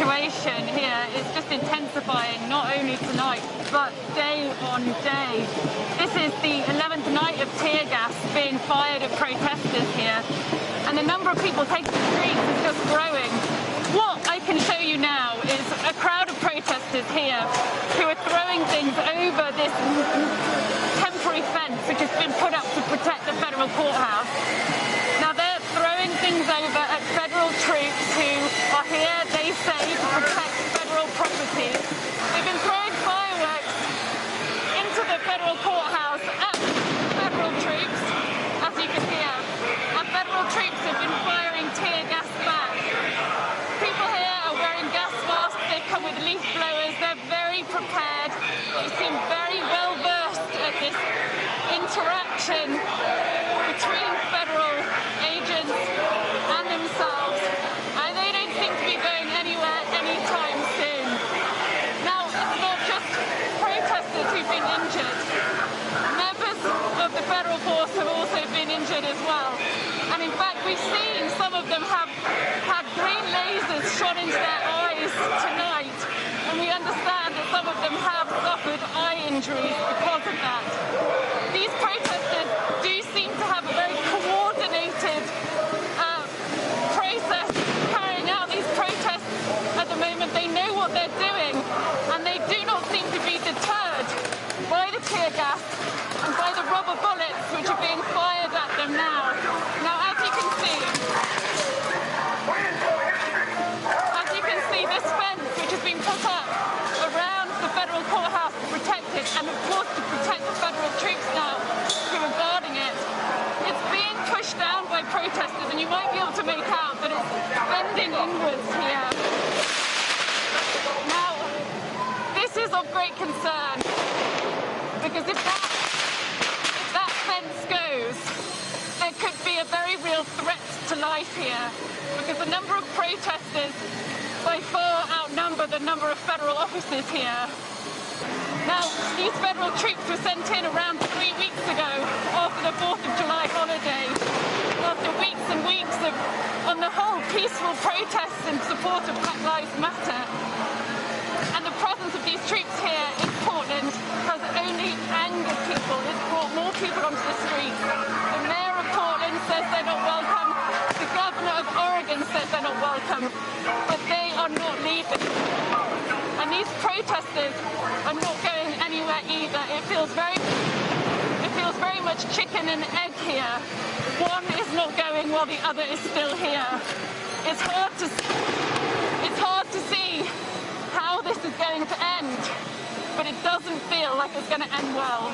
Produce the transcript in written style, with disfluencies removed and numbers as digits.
situation here is just intensifying, not only tonight, but day on day. This is the 11th night of tear gas being fired at protesters here, and the number of people taking the streets is just growing. What I can show you now is a crowd of protesters here who are throwing things over this temporary fence which has been put up to protect the federal courthouse. Now they're throwing things over at federal troops who are here, they say, to protect federal property. They've been throwing fireworks into the federal courthouse at federal troops, as you can hear. And federal troops have been firing tear gas back. People here are wearing gas masks, they've come with leaf blowers, they're very prepared. They seem very well versed at this interaction between federal agents and themselves, and they don't seem to be going anywhere anytime soon. Now, it's not just protesters who've been injured. Members of the federal force have also been injured as well. And in fact, we've seen some of them have had green lasers shot into their eyes tonight, and we understand that some of them have suffered eye injuries because of that. These protesters do seem to have a very coordinated process carrying out these protests at the moment. They know what they're doing, and they do not seem to be deterred by the tear gas and by the rubber bullets which are being fired at them now. Now, as you can see, this fence which has been put up around the federal courthouse to protect it, and of course to protect the federal troops now who are guarding it, it's being pushed down by protesters, and you might be able to make out that it's bending inwards here. Now, this is of great concern, because if that fence goes, there could be a very real threat to life here, because the number of protesters by far outnumber the number of federal officers here. Now, these federal troops were sent in around 3 weeks ago after the 4th of July holiday, after weeks and weeks of, on the whole, peaceful protests in support of Black Lives Matter. And the presence of these troops here in Portland has only angered people. It's brought more people onto the streets. The mayor of Portland says they're not welcome. The governor of Oregon says they're not welcome. But they are not leaving. And these protesters are not going anywhere either. It feels very much chicken and egg here. One is not going while the other is still here. It's hard to see how this is going to end, but it doesn't feel like it's going to end well.